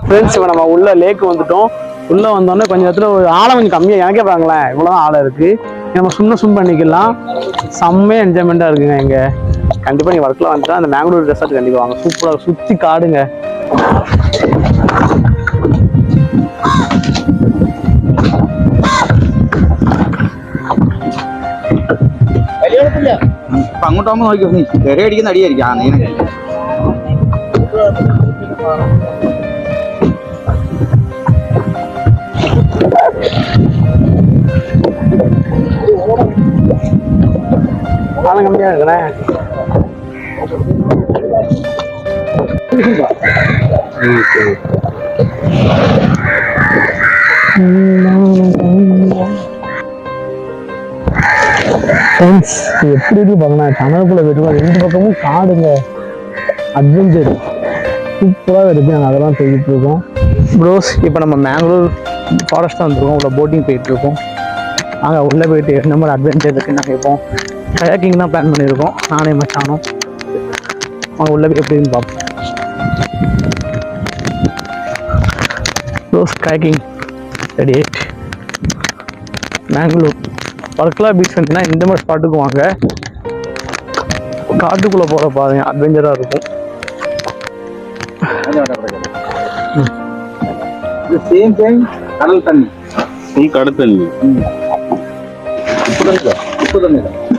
Friends இப்போ நம்ம உள்ள லேக் வந்துட்டோம். உள்ளே வந்தோடனே கொஞ்சம் இடத்துல ஒரு ஆழம் கொஞ்சம் கம்மியாக எனக்கே பாருங்களேன் இவ்வளோதான் ஆழம் இருக்குது. நம்ம ஸ்விம் பண்ணிக்கலாம். செம்மையாக என்ஜாய்மெண்ட்டாக இருக்குங்க. இங்கே கண்டிப்பாக நீங்கள் ஒர்க்கில் வந்துட்டா அந்த மேங்களூர் ரெசார்ட் கண்டிப்பாக வாங்க. சூப்பராக சுற்றி காடுங்க. അങ്ങോട്ടാകുമ്പോ നോക്കി ചെറിയ അടിക്കുന്ന അടിയായിരിക്കും. ஆழம் கம்மியா இருக்குண்ணே. எப்படி இருக்கு பாருங்க. டனலுக்குள்ள போயிட்டு ரெண்டு பக்கமும் காடுங்க. அட்வென்ச்சர் சூப்பராக இருக்கு. நாங்கள் அதெல்லாம் போயிட்டு இருக்கோம். ப்ரோஸ் இப்போ நம்ம மேங்களூர் ஃபாரஸ்ட் தான் வந்துருக்கோம். உள்ள போட்டிங் போயிட்டு இருக்கோம். நாங்கள் உள்ளே போயிட்டு என்ன மாதிரி அட்வென்ச்சர் இருக்குன்னு நாங்கள் கேட்போம். கயாக்கிங் தான் பிளான் பண்ணியிருக்கோம். நானே மச்சானோம். அவங்க உள்ள போய் எப்படின்னு பார்ப்போம். ப்ரோஸ் கயாக்கிங் ரெடி ஆயிட்டு மேங்களூர் வர்க்கலா பீச் வந்துன்னா இந்த மாதிரி ஸ்பாட்டுக்கு வாங்க. காட்டுக்குள்ளே போகிற பாருங்க அட்வென்ச்சராக இருக்கும். கடல் தண்ணி கடல் தண்ணி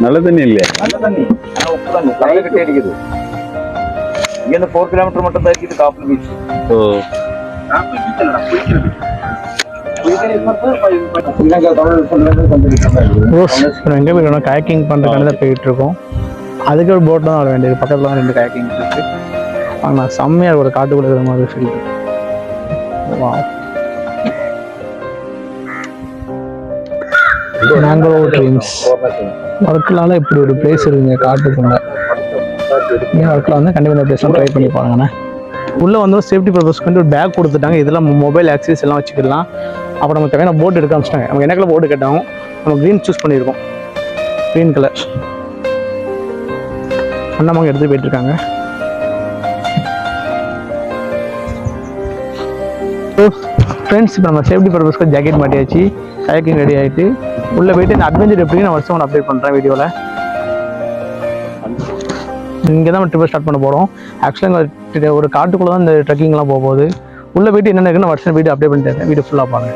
நல்ல தண்ணி இல்லையா? நல்ல தண்ணி உப்பு தண்ணி தலையில கட்டி அடிக்குது. இங்கேருந்து 4 கிலோமீட்டர் மட்டும் தான் இருக்குது காப்பல் பீச். காப்பல் பீச் இல்லடா, குளிக்கிற பீச். எங்கே போயிடணும் கயாக்கிங் பண்ணுறதுக்கான தான் போயிட்டு இருக்கோம். அதுக்கு ஒரு போட் தான் வர வேண்டியது. பக்கத்தில் தான் 2 கயாக்கிங் இருக்கு. ஆனால் செம்மையாக ஒரு காட்டுக்குள்ள இருக்கிற மாதிரி ஃபீல். மேங்களூர் ட்ரீம்ஸ் வர்க்கலால இப்படி ஒரு பிளேஸ் இருக்குங்க காட்டுக்குள்ள. ஏன் வர்க்கலா வந்து கண்டிப்பாக இந்த பிளேஸ்லாம் ட்ரை பண்ணி பாருங்கண்ணே. உள்ளே வந்து சேஃப்டி பர்பஸ்க்கு வந்து ஒரு பேக் கொடுத்துட்டாங்க. இதெல்லாம் மொபைல் ஆக்சஸ் எல்லாம் வச்சுக்கலாம். அப்புறம் நமக்கு தேவையான போட் எடுக்க ஆரம்பிச்சிட்டாங்க. நம்ம என்ன கலர் போட்டு கேட்டாலும் நம்ம க்ரீன் சூஸ் பண்ணியிருக்கோம். க்ரீன் கலர் அண்ணாமங்க எடுத்து போயிட்டு இருக்காங்க. ஃப்ரெண்ட்ஸ் இப்போ நம்ம சேஃப்டி பர்பஸ்க்கு ஜாக்கெட் மாட்டியாச்சு. கயாக்கிங் ரெடி ஆகிட்டு உள்ளே போயிட்டு இந்த அட்வென்ச்சர் எப்படின்னு நான் வருஷம் அப்டேட் பண்ணுறேன் வீடியோவில். இங்கே தான் ட்ரிப்பை ஸ்டார்ட் பண்ண போகிறோம். ஆக்சுவலாக ஒரு காட்டுக்குள்ளே தான் இந்த ட்ரெக்கிங்லாம் போகுது. உள்ளே போயிட்டு என்னென்ன இருக்குன்னு வருஷம் வீடியோ அப்டேட் பண்ணிட்டு வீடியோ ஃபுல்லாக பாருங்க.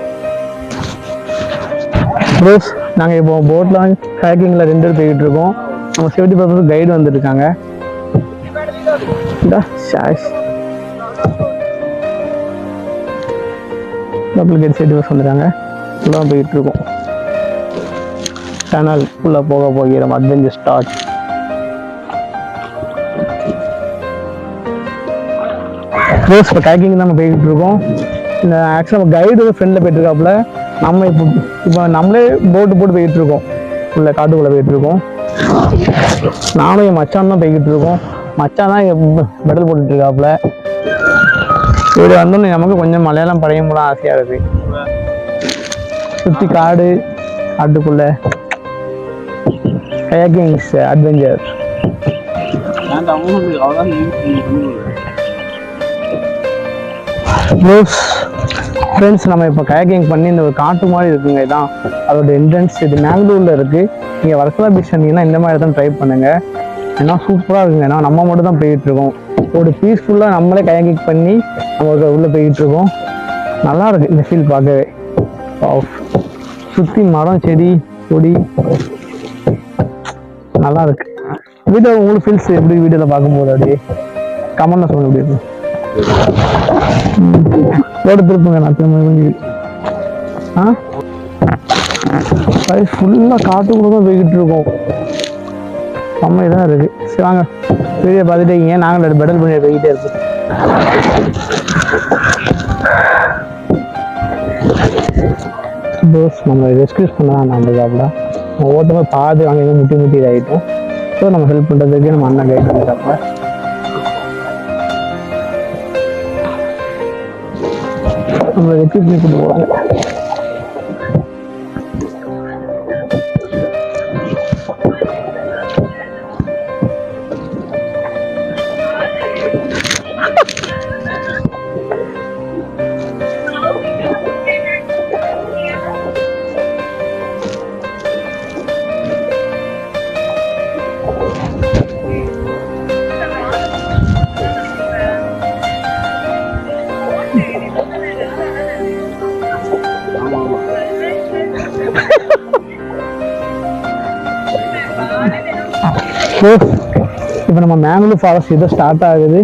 ப்ரோஸ் நாங்கள் இப்போ போட்டில் கயாக்கிங்கில் 2 பேர் போய்கிட்டு இருக்கோம். நம்ம சேஃப்டி பர்பஸ் கைடு வந்துருக்காங்க. டூப்ளிகேட் சேஃப்டி பஸ் வந்துருக்காங்க. ஃபுல்லாக போயிட்டு இருக்கோம். டனல் ஃபுல்லாக போகிறோம். Adventure start. ப்ரோஸ் இப்போ கயாக்கிங் தான் நம்ம போய்கிட்டு இருக்கோம். இந்த ஆக்சுவலாக நம்ம கைடு வந்து ஃப்ரெண்டில் போயிட்டு இருக்காப்புல. நம்ம இப்போ நம்மளே போட்டு போயிட்டு இருக்கோம். உள்ள காட்டுக்குள்ளே போயிட்டு இருக்கோம். நானும் என் மச்சான் தான் போய்கிட்டு இருக்கோம். மச்சான் தான் பெடல் போட்டுட்டு இருக்காப்புல. இது வந்தோன்னு நமக்கு கொஞ்சம் மலையாளம் பழைய மூலம் ஆசையாக இருக்குது. சுற்றி காடு காட்டுக்குள்ள கயாக்கிங் அட்வென்ச்சர். ஃப்ரெண்ட்ஸ் நம்ம இப்போ கயாக்கிங் பண்ணி இந்த ஒரு காட்டு மாதிரி இருக்குங்க. இதான் அதோட என்ட்ரன்ஸ். இது மேங்களூரில் இருக்குது. நீங்கள் வர்க்கலா பீச் வந்தீங்கன்னா இந்த மாதிரி தான் ட்ரை பண்ணுங்கள். ஏன்னா சூப்பராக இருக்குங்க. ஏன்னா நம்ம மட்டும் தான் போய்கிட்டு இருக்கோம். ஒரு பீஸ்ஃபுல்லாக நம்மளே கயாக்கிங் பண்ணி நம்ம உள்ளே போய்கிட்டு இருக்கோம். நல்லா இருக்குது இந்த ஃபீல் பார்க்கவே. சுற்றி மரம் செடி கொடி நல்லா இருக்கு. வீடியோ உங்களுக்கு ஃபீல்ஸ் எப்படி வீடியோவில் பார்க்கும்போது அப்படியே கமெண்ட்ல சொல்ல முடியாது. ரோடு திருப்புங்க. நான் திரும்ப ஃபுல்லாக காட்டுக்குள்ள தான் போய்கிட்டு இருக்கோம். செம்ம இதாக இருக்கு. சரி வாங்க வீடியோ பார்த்துட்டே இருக்கீங்க. நாங்கள் பெடல் பண்ணி போய்கிட்டே இருக்கோம். நம்ம ரெஸ்கியூஸ் பண்ணலாம். நம்ம ஜாப்ல ஒவ்வொருத்தரும் பார்த்து வாங்க முட்டி இதாகிட்டோம். ஸோ நம்ம ஹெல்ப் பண்ணுறதுக்கு நம்ம அண்ணன் கைட் பண்ணிட்டாப்ப. நம்ம ரெஸ்கியூஸ் பண்ணி கொண்டு போவாங்க. இப்போ நம்ம மேங்களூர் ஃபாரஸ்ட் இதை ஸ்டார்ட் ஆகுது.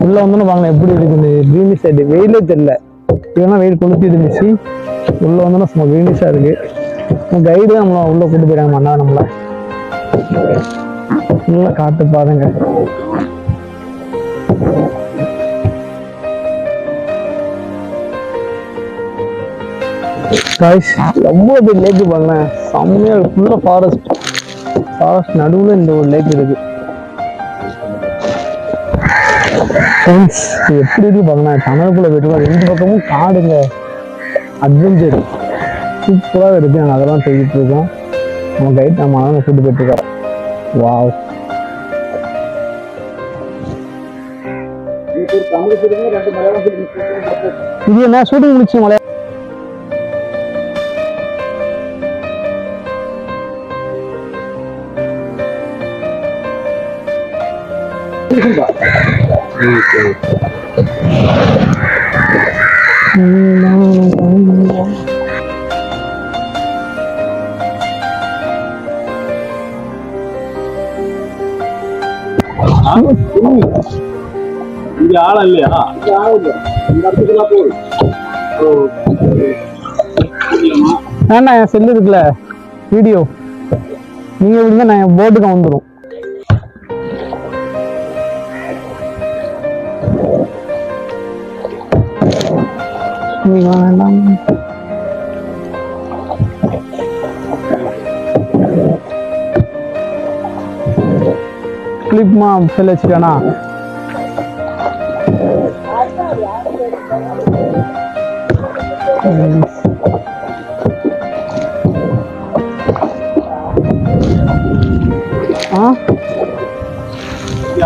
உள்ள வந்தோன்னு வாங்க எப்படி இருக்குது க்ரீனி சைடு. வெயிலே தெரியல, இதெல்லாம் வெயில் கொளுத்தி இருந்துச்சு. உள்ள வந்தோன்னா சும்மா க்ரீனிஷா இருக்கு. கைடு தான் நம்மள உள்ள கூட்டு போயிடாங்க அண்ணா நம்மள உள்ள காட்டு பாருங்க. எவ்வளோ பெரிய லேக்கு பாருங்க, செம்மையா இருக்கு. ஃபுல்லா ஃபாரஸ்ட் நடுவுல இந்த ஒரு லேக் இருக்கு. எப்படி இருக்கு பாருங்க, டனலுக்குள்ள போயிட்டு ரெண்டு பக்கமும் காடுங்க. அட்வென்ச்சர் சூப்பராக இருக்கு. நாங்கள் அதெல்லாம் போய்கிட்டு இருக்கோம். நம்ம கைட் நம்ம அண்ணன் கூட்டு போயிட்டு இருக்கோம். வாவ், இது என்ன ஷூட்டிங் முடிச்சு மலையா? இங்க ஆள இல்லையா? ஏன்னா என் செல்லு இருக்குல்ல வீடியோ, நீங்க விடுங்க நான் என் போட்டுக்கு வந்துடும். வேண்டாம், கிளிப்மா செல் வச்சுக்கானா?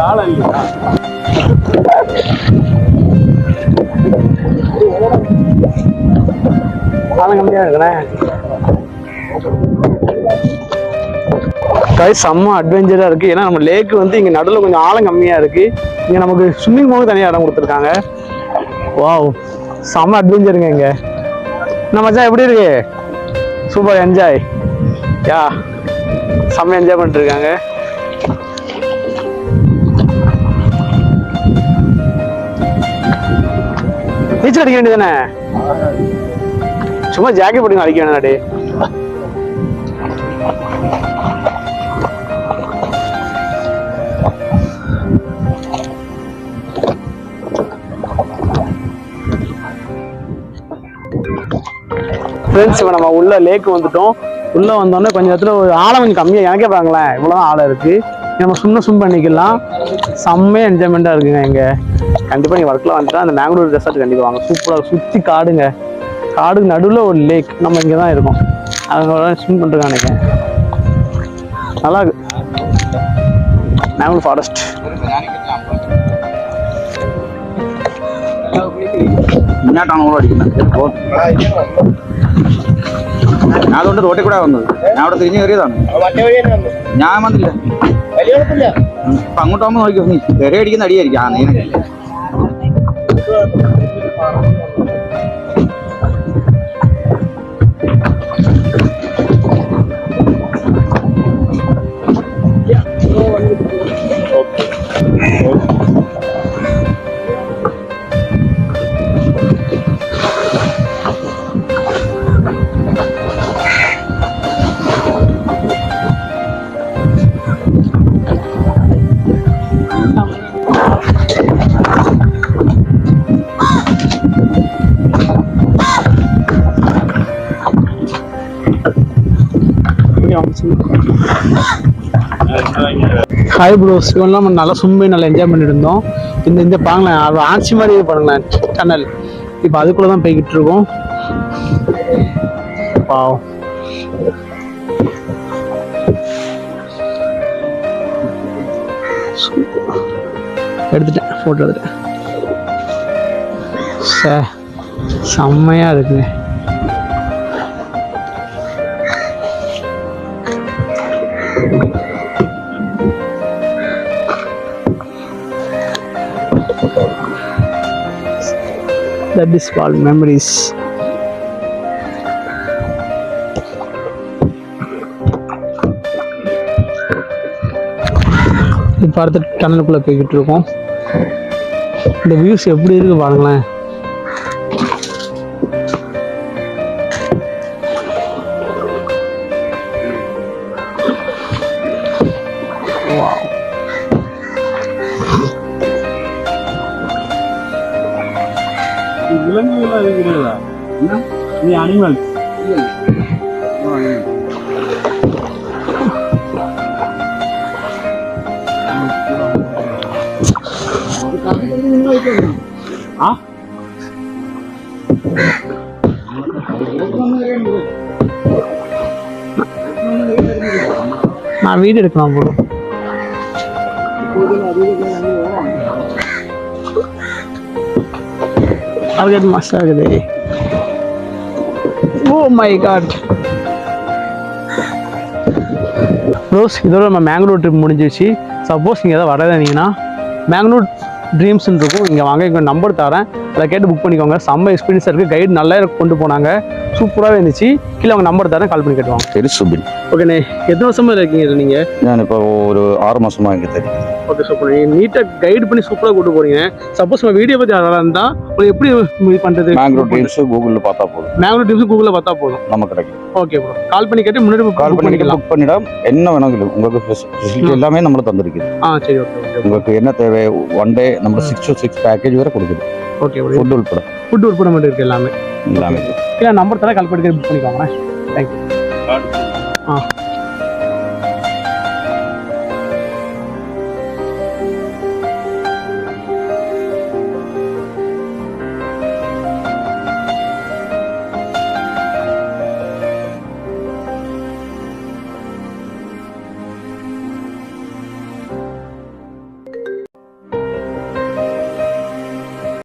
ஆள இல்லையா? ஆளும் கம்மியா இருக்குண்ணே. செம்ம அட்வென்ச்சரா இருக்கு. ஏன்னா நம்ம லேக் வந்து இங்க நடுவில் கொஞ்சம் ஆழம் கம்மியா இருக்கு. இங்க நமக்கு ஸ்விம்மிங் பூலுக்கு தனியாக இடம் கொடுத்துருக்காங்க. வாவ், செம்ம அட்வென்ச்சருங்க இங்க. நம்ம மச்சான் எப்படி இருக்கு? Super enjoy. யா, செம்ம என்ஜாய் பண்ணிட்டு இருக்காங்க. நீச்சல் அடிக்க வேண்டியதானே? சும்மா ஜாக்கெட் போட்டு அடிக்க வேணாடி. ஃப்ரெண்ட்ஸ், இப்போ நம்ம உள்ள லேக் வந்துட்டோம். உள்ள வந்தோடனே கொஞ்சம் இடத்துல ஒரு ஆழம் கொஞ்சம் கம்மியாக, எனக்கே பாருங்களேன் இவ்வளோதான் ஆழம் இருக்கு. நம்ம ஸ்விம் பண்ணிக்கலாம். செம்மையாக என்ஜாய்மெண்ட்டாக இருக்குங்க இங்கே. கண்டிப்பாக நீங்கள் ஒர்க்கில் வந்துட்டா அந்த மேங்களூர் ரெசார்ட் கண்டிப்பாக வாங்க. சூப்பராக சுற்றி காடுங்க, காடுக்கு நடுவில் ஒரு லேக். நம்ம இங்கே தான் இருக்கோம். அவங்க ஸ்விம் பண்ணுறதுக்கு நினைக்கிறேன். நல்லா இருக்கு மேங்களூர் ஃபாரஸ்ட். അതുകൊണ്ട് റോട്ടിൽ കൂടെ വന്നത്. ഞാൻ അവിടെ തിരിഞ്ഞു കയറിയതാണ്. ഞാൻ വന്നില്ല. അപ്പൊ അങ്ങോട്ടാകുമ്പോ നോക്കിയോ, നീ ചെറിയ അടിക്കുന്ന അടിയായിരിക്കും. ആ നീന ஹாய் ப்ரோஸ், இவெல்லாம் நம்ம நல்லா சும்மா நல்லா என்ஜாய் பண்ணிட்டு இருந்தோம். இந்த பாங்களேன் அது ஆட்சி மாதிரி பாருங்களேன் டனல். இப்போ அதுக்குள்ள தான் போய்கிட்டு இருக்கோம். பாவம், எடுத்துட்டேன் ஃபோட்டோ எடுத்துட்டேன். செம்மையா இருக்குங்க. That is called memories. இப்போ அடுத்த டனலுக்குள்ளே போய்கிட்டு இருக்கோம். இந்த வியூஸ் எப்படி இருக்கு பாருங்களேன். விலங்குகளா இருக்கிறீங்களா? நீ அனிமல் நான் வீடியோ எடுக்கலாம் போதும். அது மஸ்ட் ஆகுது. Oh my God. ரோஸ், இதோட நம்ம மேங்களூர் ட்ரிப் முடிஞ்சிச்சு. சப்போஸ் நீங்கள் எதாவது வரதீங்கன்னா மேங்களூர் ட்ரீம்ஸ்ன்னு இருக்கும், இங்கே வாங்க. இங்கே நம்பர் தரேன், அதை கேட்டு புக் பண்ணிக்கோங்க. செம்ம எக்ஸ்பீரியன்ஸாக இருக்குது. கைடு நல்லா கொண்டு போனாங்க, சூப்பராகவே இருந்துச்சு. கீழே அவங்க நம்பர் தரேன், கால் பண்ணி கேட்டுவாங்க. சரி சுபின். ஓகேண்ணே, எத்தனை வருஷமாக இருக்கீங்க நீங்கள்? நான் இப்போ ஒரு 6 மாசமா இங்கே தெரியும். Okay, super. நீங்கள் நீட்டாக கைடு பண்ணி சூப்பராக கூட்டு போறீங்க. சப்போஸ் நம்ம வீடியோ பற்றி யாராக இருந்தால் உங்களுக்கு எப்படி இது பண்ணுறது? மேங்களூர் ட்ரீம்ஸ் கூகுளில் பார்த்தா போதும். மேங்களூர் ட்ரீம்ஸ் கூகுளில் பார்த்தா போதும், நம்ம கிடைக்கும். Okay bro. கால் பண்ணி கேட்டு முன்னாடி கால் பண்ணிட்டு புக் பண்ணிடா. என்ன வேணாலும் உங்களுக்கு ஃபெசிலிட்டி எல்லாமே நம்மளுக்கு தந்திருக்குது. சரி, ஓகே ஓகே. உங்களுக்கு என்ன தேவை, 1 டே நம்ம 6 to 6 பேக்கேஜ் வரை கொடுக்குது. ஓகே, ஃபுட் உட்பட ஃபுட் உட்பட மட்டும் இருக்குது எல்லாமே. எல்லாமே. இல்லை, நம்பர் தரேன், கால் பண்ணி புக் பண்ணிக்கோங்க. தேங்க்யூ.